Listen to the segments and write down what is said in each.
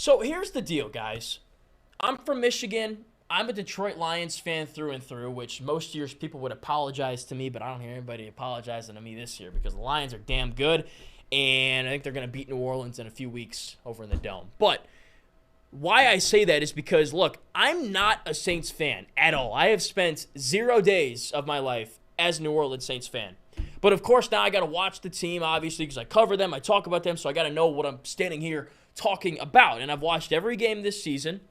So here's the deal, guys. I'm from Michigan. I'm a Detroit Lions fan through and through, which most years people would apologize to me, but I don't hear anybody apologizing to me this year because the Lions are damn good, and I think they're going to beat New Orleans in a few weeks over in the Dome. But why I say that is because, look, I'm not a Saints fan at all. I have spent 0 days of my life as a New Orleans Saints fan. But, of course, now I got to watch the team, obviously, because I cover them, I talk about them, so I got to know what I'm standing here talking about. And I've watched every game this season,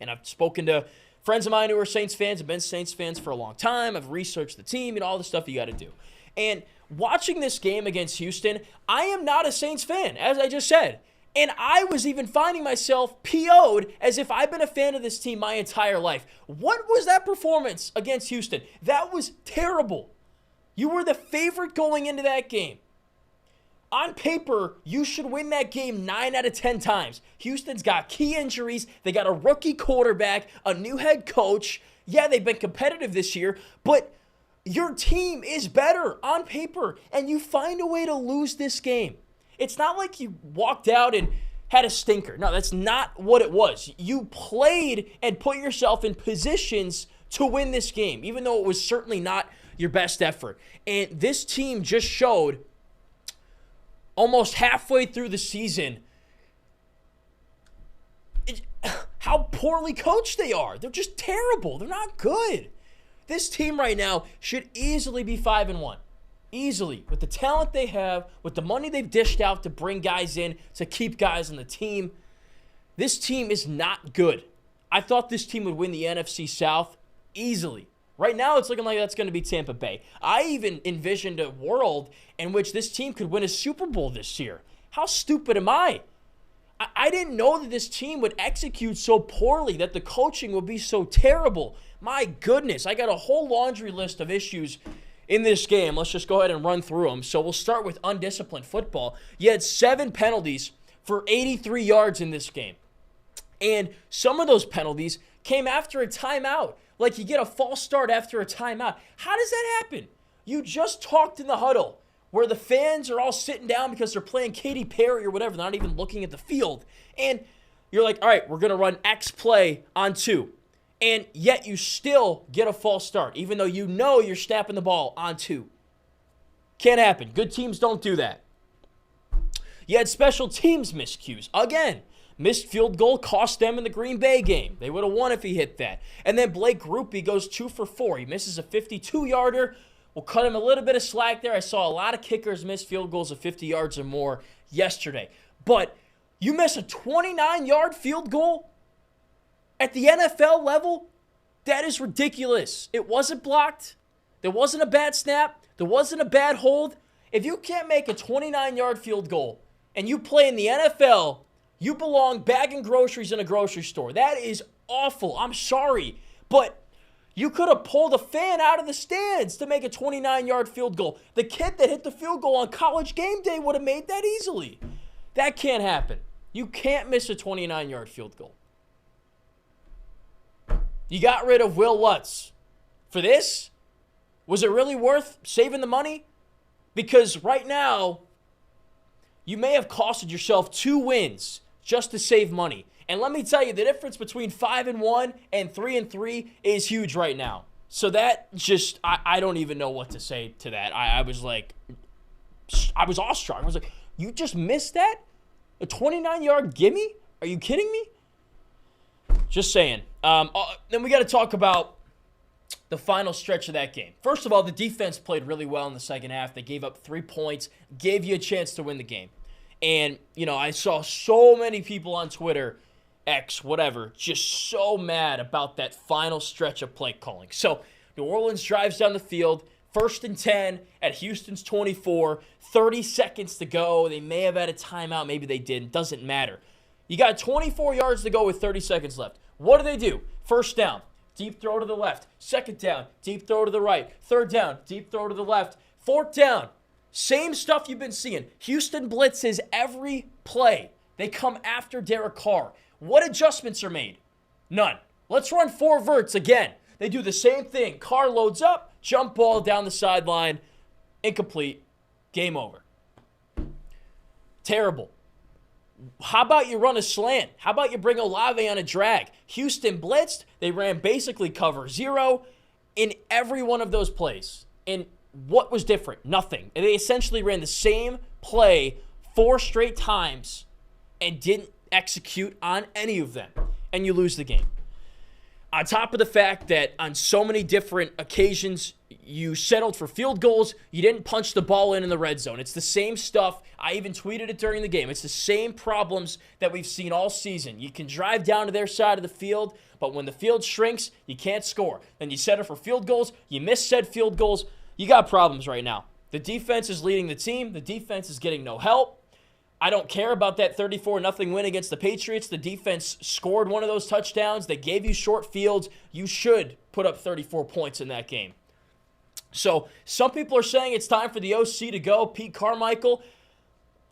and I've spoken to friends of mine who are Saints fans, have been Saints fans for a long time. I've researched the team and all the stuff you got to do. And watching this game against Houston, I am not a Saints fan, as I just said. And I was even finding myself PO'd as if I've been a fan of this team my entire life. What was that performance against Houston? That was terrible. You were the favorite going into that game. On paper, you should win that game 9 out of 10 times. Houston's got key injuries. They got a rookie quarterback, a new head coach. Yeah, they've been competitive this year, but your team is better on paper, and you find a way to lose this game. It's not like you walked out and had a stinker. No, that's not what it was. You played and put yourself in positions to win this game, even though it was certainly not your best effort. And this team just showed almost halfway through the season how poorly coached they are. They're just terrible. They're not good. This team right now should easily be 5-1. Easily. With the talent they have, with the money they've dished out to bring guys in, to keep guys on the team, this team is not good. I thought this team would win the NFC South easily. Right now, it's looking like that's going to be Tampa Bay. I even envisioned a world in which this team could win a Super Bowl this year. How stupid am I? I didn't know that this team would execute so poorly, that the coaching would be so terrible. My goodness, I got a whole laundry list of issues in this game. Let's just go ahead and run through them. So we'll start with undisciplined football. You had 7 penalties for 83 yards in this game. And some of those penalties came after a timeout. Like you get a false start after a timeout. How does that happen? You just talked in the huddle where the fans are all sitting down because they're playing Katy Perry or whatever. They're not even looking at the field. And you're like, all right, we're going to run X play on 2. And yet you still get a false start, even though you know you're snapping the ball on 2. Can't happen. Good teams don't do that. You had special teams miscues. Again, missed field goal cost them in the Green Bay game. They would have won if he hit that. And then Blake Grupe goes 2 for 4. He misses a 52-yarder. We'll cut him a little bit of slack there. I saw a lot of kickers miss field goals of 50 yards or more yesterday. But you miss a 29-yard field goal at the NFL level? That is ridiculous. It wasn't blocked. There wasn't a bad snap. There wasn't a bad hold. If you can't make a 29-yard field goal and you play in the NFL, you belong bagging groceries in a grocery store. That is awful. I'm sorry. But you could have pulled a fan out of the stands to make a 29-yard field goal. The kid that hit the field goal on College game day would have made that easily. That can't happen. You can't miss a 29-yard field goal. You got rid of Will Lutz. For this, was it really worth saving the money? Because right now, you may have costed yourself 2 wins just to save money. And let me tell you, the difference between 5-1 and 3-3 is huge right now. So that just, I don't even know what to say to that. I was like, I was awestruck. I was like, you just missed that? A 29-yard gimme? Are you kidding me? Just saying. Then we got to talk about the final stretch of that game. First of all, the defense played really well in the second half. They gave up 3 points, gave you a chance to win the game. And, you know, I saw so many people on Twitter, X, whatever, just so mad about that final stretch of play calling. So New Orleans drives down the field, 1st and 10 at Houston's 24, 30 seconds to go. They may have had a timeout. Maybe they didn't. Doesn't matter. You got 24 yards to go with 30 seconds left. What do? 1st down, deep throw to the left. 2nd down, deep throw to the right. 3rd down, deep throw to the left. 4th down, same stuff you've been seeing. Houston blitzes every play. They come after Derek Carr. What adjustments are made? None. Let's run 4 verts again. They do the same thing. Carr loads up, jump ball down the sideline, incomplete, game over. Terrible. How about you run a slant? How about you bring Olave on a drag? Houston blitzed. They ran basically cover 0 in every one of those plays. And what was different? Nothing. And they essentially ran the same play 4 straight times and didn't execute on any of them. And you lose the game. On top of the fact that on so many different occasions, you settled for field goals, you didn't punch the ball in the red zone. It's the same stuff. I even tweeted it during the game. It's the same problems that we've seen all season. You can drive down to their side of the field, but when the field shrinks, you can't score. Then you settle for field goals, you miss said field goals. You got problems right now. The defense is leading the team. The defense is getting no help. I don't care about that 34-0 win against the Patriots. The defense scored one of those touchdowns. They gave you short fields. You should put up 34 points in that game. So some people are saying it's time for the OC to go, Pete Carmichael.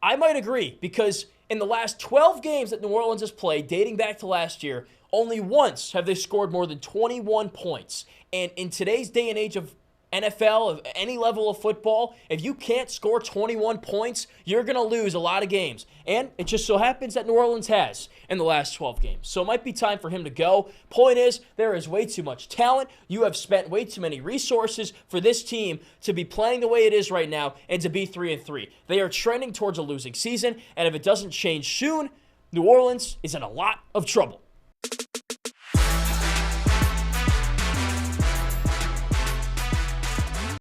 I might agree, because in the last 12 games that New Orleans has played, dating back to last year, only once have they scored more than 21 points. And in today's day and age of NFL, of any level of football, if you can't score 21 points, you're going to lose a lot of games. And it just so happens that New Orleans has in the last 12 games. So it might be time for him to go. Point is, there is way too much talent. You have spent way too many resources for this team to be playing the way it is right now and to be 3-3. They are trending towards a losing season, and if it doesn't change soon, New Orleans is in a lot of trouble.